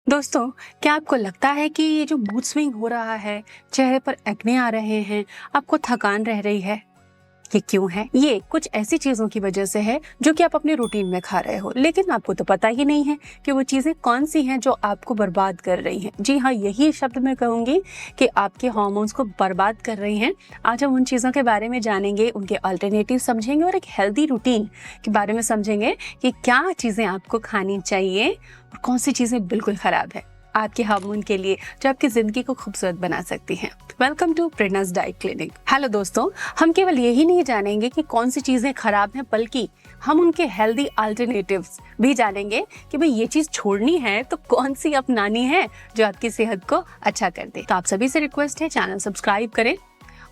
दोस्तों, क्या आपको लगता है कि ये जो मूड स्विंग हो रहा है, चेहरे पर एक्ने आ रहे हैं, आपको थकान रह रही है, ये क्यों है? ये कुछ ऐसी चीजों की वजह से है जो कि आप अपने रूटीन में खा रहे हो, लेकिन आपको तो पता ही नहीं है कि वो चीजें कौन सी हैं जो आपको बर्बाद कर रही हैं। जी हाँ, यही शब्द मैं कहूंगी कि आपके हार्मोन्स को बर्बाद कर रही हैं। आज हम उन चीजों के बारे में जानेंगे, उनके अल्टरनेटिव समझेंगे और एक हेल्दी रूटीन के बारे में समझेंगे कि क्या चीजें आपको खानी चाहिए और कौन सी चीजें बिल्कुल खराब है आपके हार्मोन के लिए, जो आपकी जिंदगी को खूबसूरत बना सकती हैं। Welcome to Prerna's diet clinic. Hello दोस्तों, हम केवल यही नहीं जानेंगे कि कौन सी चीजें खराब हैं, बल्कि हम उनके हेल्दी अल्टरनेटिव्स भी जानेंगे कि भाई ये चीज छोड़नी है तो कौन सी अपनानी है जो आपकी सेहत को अच्छा कर दे। तो आप सभी से रिक्वेस्ट है, चैनल सब्सक्राइब करें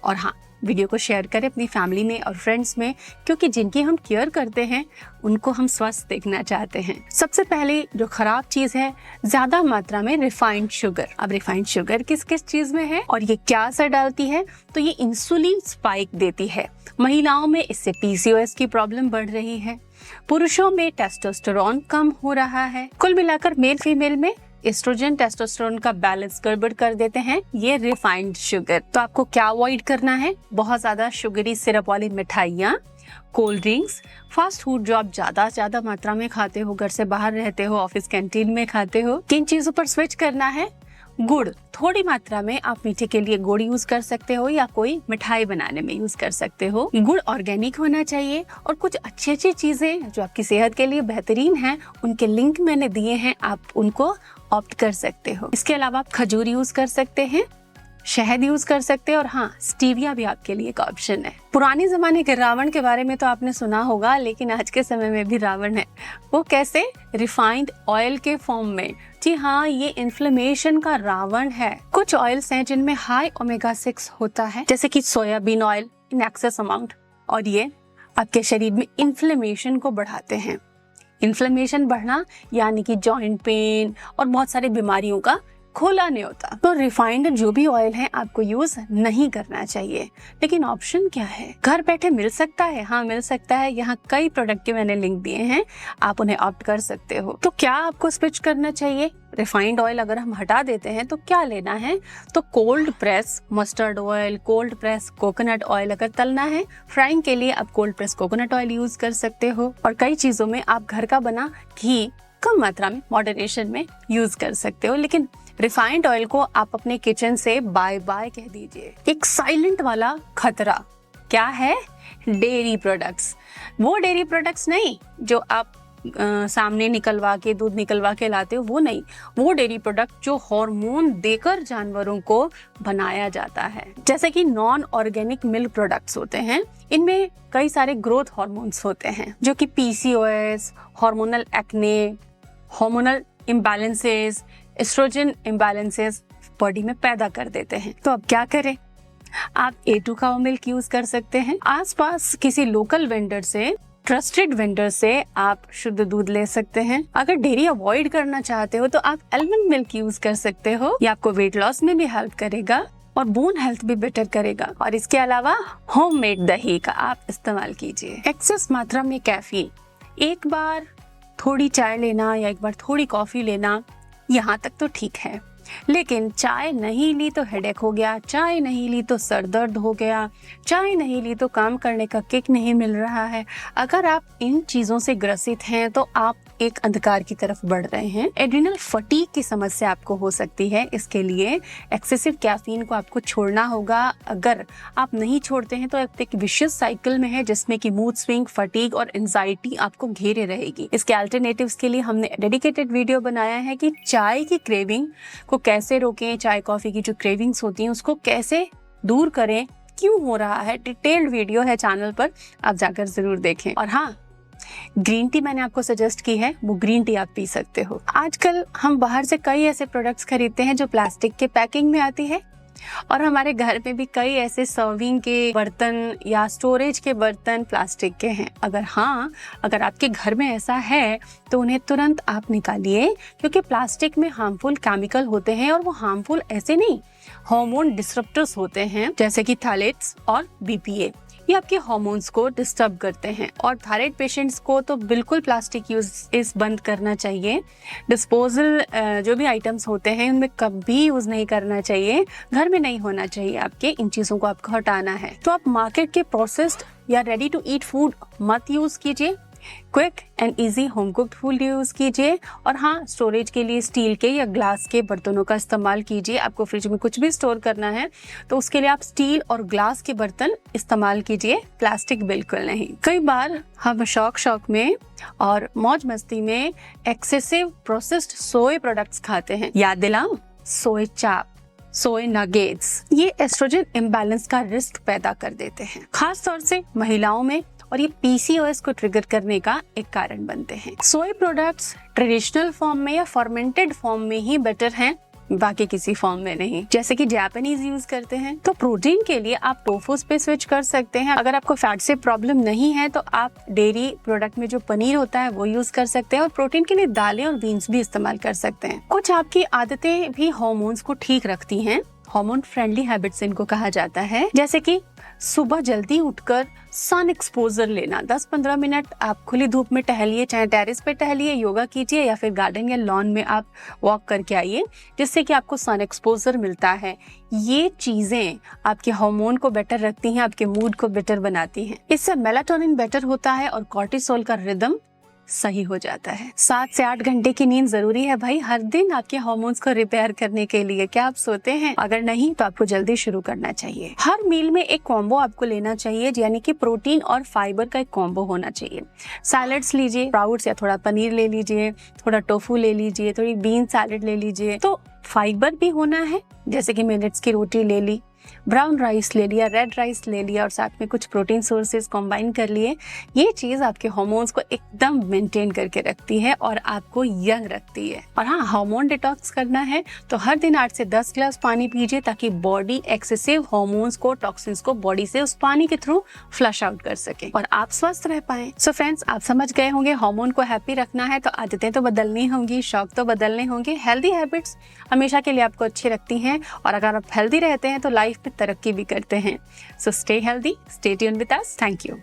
और हाँ, वीडियो को शेयर करें अपनी फैमिली में और फ्रेंड्स में, क्योंकि जिनकी हम केयर करते हैं उनको हम स्वस्थ देखना चाहते हैं। सबसे पहले जो खराब चीज है, ज्यादा मात्रा में रिफाइंड शुगर। अब रिफाइंड शुगर किस किस चीज में है और ये क्या असर डालती है? तो ये इंसुलिन स्पाइक देती है। महिलाओं में इससे पीसीओएस की प्रॉब्लम बढ़ रही है। पुरुषों में टेस्टोस्टेरोन कम हो रहा है। कुल मिलाकर मेल फीमेल में एस्ट्रोजन टेस्टोस्टेरोन का बैलेंस गड़बड़ कर देते हैं ये रिफाइंड शुगर। तो आपको क्या अवॉइड करना है? बहुत ज्यादा शुगरी सिरप वाली मिठाइयाँ, कोल्ड ड्रिंक्स, फास्ट फूड जो आप ज्यादा मात्रा में खाते हो, घर से बाहर रहते हो, ऑफिस कैंटीन में खाते हो, किन चीजों पर स्विच करना है? गुड़, थोड़ी मात्रा में आप मीठे के लिए गुड़ यूज कर सकते हो या कोई मिठाई बनाने में यूज कर सकते हो। गुड़ ऑर्गेनिक होना चाहिए और कुछ अच्छी चीजें जो आपकी सेहत के लिए बेहतरीन हैं, उनके लिंक मैंने दिए हैं, आप उनको ऑप्ट कर सकते हो। इसके अलावा आप खजूर यूज कर सकते हैं, शहद यूज कर सकते हैं और हाँ, स्टीविया भी आपके लिए एक ऑप्शन है। पुराने जमाने के रावण के बारे में तो आपने सुना होगा, लेकिन आज के समय में भी रावण है। वो कैसे? रिफाइंड ऑयल के फॉर्म में। जी हाँ, ये इन्फ्लेमेशन का रावण है। कुछ ऑयल्स हैं जिनमें हाई ओमेगा 6 होता है, जैसे कि soybean oil in excess amount, और ये आपके शरीर में इन्फ्लेमेशन को बढ़ाते हैं। इन्फ्लेमेशन बढ़ना यानी कि जॉइंट पेन और बहुत सारी बीमारियों का खोला नहीं होता। तो रिफाइंड जो भी ऑयल है आपको यूज नहीं करना चाहिए। लेकिन ऑप्शन क्या है? घर बैठे मिल सकता है। हाँ, मिल सकता है। यहाँ कई प्रोडक्ट के मैंने लिंक दिए हैं, आप उन्हें ऑप्ट कर सकते हो। तो क्या आपको स्विच करना चाहिए? रिफाइंड ऑयल अगर हम हटा देते हैं तो क्या लेना है? तो cold press mustard oil, cold press coconut oil अगर तलना है, फ्राइंग के लिए आप cold press coconut oil use कर सकते हो। और कई चीजों में आप घर का बना घी कम मात्रा में मॉडरेशन में यूज कर सकते हो। लेकिन रिफाइंड ऑयल को आप अपने किचन से बाय बाय कह दीजिए। एक साइलेंट वाला खतरा क्या है? Dairy products. वो डेयरी प्रोडक्ट्स नहीं जो आप सामने निकलवा के, दूध निकलवा के लाते हो, वो नहीं। वो डेयरी प्रोडक्ट जो हार्मोन देकर जानवरों को बनाया जाता है, जैसे कि नॉन ऑर्गेनिक मिल्क प्रोडक्ट्स होते हैं। इनमें कई सारे ग्रोथ हार्मोन्स होते हैं जो कि PCOS, hormonal acne, hormonal imbalances, estrogen imbalances body में पैदा कर देते हैं। तो अब क्या करें? आप A2 काऊ मिल्क यूज कर सकते हैं। आसपास किसी लोकल वेंडर से, ट्रस्टेड वेंडर से आप शुद्ध दूध ले सकते हैं। अगर डेयरी अवॉइड करना चाहते हो तो आप आलमंड मिल्क यूज कर सकते हो। ये आपको वेट लॉस में भी हेल्प करेगा और बोन हेल्थ भी बेटर करेगा। और इसके अलावा होममेड दही का आप इस्तेमाल कीजिए। एक्सेस मात्रा में कैफीन, एक बार थोड़ी चाय लेना या एक बार थोड़ी कॉफी लेना, यहाँ तक तो ठीक है। लेकिन चाय नहीं ली तो हेडेक हो गया, चाय नहीं ली तो सर दर्द हो गया, चाय नहीं ली तो काम करने का किक नहीं मिल रहा है। अगर आप इन चीजों से ग्रसित हैं तो आप एक अंधकार की तरफ बढ़ रहे हैं। एड्रिनल फटीग की समस्या आपको हो सकती है। इसके लिए एक्सेसिव कैफीन को आपको छोड़ना होगा। अगर आप नहीं छोड़ते हैं तो आप एक विशियस साइकिल में है, जिसमें कि मूड स्विंग, फटीग और एंजाइटी आपको घेरे रहेगी। इसके अल्टरनेटिव्स के लिए हमने डेडिकेटेड वीडियो बनाया है कि चाय की क्रेविंग को कैसे रोकें, चाय कॉफी की जो क्रेविंग्स होती हैं उसको कैसे दूर करें, क्यों हो रहा है। डिटेल्ड वीडियो है चैनल पर, आप जाकर जरूर देखें। और हाँ, ग्रीन टी मैंने आपको सजेस्ट की है, वो ग्रीन टी आप पी सकते हो। आजकल हम बाहर से कई ऐसे प्रोडक्ट्स खरीदते हैं जो प्लास्टिक के पैकिंग में आती है, और हमारे घर में भी कई ऐसे सर्विंग के बर्तन या स्टोरेज के बर्तन प्लास्टिक के हैं। अगर आपके घर में ऐसा है तो उन्हें तुरंत आप निकालिए, क्योंकि प्लास्टिक में हार्मफुल केमिकल होते हैं। और वो हार्मफुल ऐसे नहीं, हार्मोन डिसरप्टर्स होते हैं, जैसे कि थैलेट्स और बीपीए। ये आपके हार्मोन्स को डिस्टर्ब करते हैं। और थायराइड पेशेंट्स को तो बिल्कुल प्लास्टिक यूज इस बंद करना चाहिए। डिस्पोजल जो भी आइटम्स होते हैं उनमें कभी यूज नहीं करना चाहिए, घर में नहीं होना चाहिए आपके। इन चीजों को आपको हटाना है। तो आप मार्केट के प्रोसेस्ड या रेडी टू ईट फूड मत यूज कीजिए, quick and easy home cooked food use कीजिए। और हाँ, स्टोरेज के लिए स्टील के या ग्लास के बर्तनों का इस्तेमाल कीजिए। आपको फ्रिज में कुछ भी स्टोर करना है तो उसके लिए आप स्टील और ग्लास के बर्तन इस्तेमाल कीजिए, प्लास्टिक बिल्कुल नहीं। कई बार हम शौक में और मौज मस्ती में एक्सेसिव प्रोसेस्ड सोया प्रोडक्ट्स खाते हैं। याद दिलाऊं, सोया चाप, सोया नगेट्स, ये एस्ट्रोजन इम्बैलेंस का रिस्क पैदा कर देते हैं, खास तौर से महिलाओं में, और ये पीसीओएस को ट्रिगर करने का एक कारण बनते हैं। सोया प्रोडक्ट्स ट्रेडिशनल फॉर्म में या फर्मेंटेड फॉर्म में ही बेटर हैं, बाकी किसी फॉर्म में नहीं, जैसे कि जापानीज यूज करते हैं। तो प्रोटीन के लिए आप टोफू पे स्विच कर सकते हैं। अगर आपको फैट से प्रॉब्लम नहीं है तो आप डेयरी प्रोडक्ट में जो पनीर होता है वो यूज कर सकते हैं। और प्रोटीन के लिए दालें और बीन्स भी इस्तेमाल कर सकते हैं। कुछ आपकी आदतें भी हार्मोन्स को ठीक रखती हैं, हार्मोन फ्रेंडली हैबिट्स इनको कहा जाता है, जैसे कि सुबह जल्दी उठकर सन एक्सपोजर लेना। 10-15 मिनट आप खुली धूप में टहलिए, चाहे टेरेस पे टहलिए, योगा कीजिए या फिर गार्डन या लॉन में आप वॉक करके आइए, जिससे कि आपको सन एक्सपोजर मिलता है। ये चीजें आपके हार्मोन को बेटर रखती हैं, आपके मूड को बेटर बनाती हैं। इससे मेलाटोनिन बेटर होता है और कॉर्टिसोल का रिदम सही हो जाता है। 7 से 8 घंटे की नींद जरूरी है भाई, हर दिन आपके हार्मोन्स को रिपेयर करने के लिए। क्या आप सोते हैं? अगर नहीं तो आपको जल्दी शुरू करना चाहिए। हर मील में एक कॉम्बो आपको लेना चाहिए, यानी कि प्रोटीन और फाइबर का एक कॉम्बो होना चाहिए। सैलेड्स लीजिए, स्प्राउट्स या थोड़ा पनीर ले लीजिए, थोड़ा टोफू ले लीजिए, थोड़ी बीन सैलेड ले लीजिए। तो फाइबर भी होना है, जैसे कि मिलेट्स की रोटी ले ली, ब्राउन राइस ले लिया, रेड राइस ले लिया और साथ में कुछ प्रोटीन सोर्सेज कंबाइन कर लिए। ये चीज आपके हार्मोन्स को एकदम मेंटेन करके रखती है और आपको यंग रखती है। और हाँ, हार्मोन डिटॉक्स करना है तो हर दिन 8 से 10 गिलास पानी पीजिए, ताकि बॉडी एक्सेसिव हार्मोन्स को, टॉक्सिन्स को बॉडी से उस पानी के थ्रू फ्लश आउट कर सके और आप स्वस्थ रह पाए। सो फ्रेंड्स, आप समझ गए होंगे, हार्मोन को हैप्पी रखना है तो आदतें तो बदलनी होंगी, शौक तो बदलने होंगे। हेल्दी हैबिट्स हमेशा के लिए आपको अच्छी रखती हैं और अगर आप हेल्दी रहते हैं तो लाइफ में तरक्की भी करते हैं। So stay healthy, stay tuned with us. Thank you.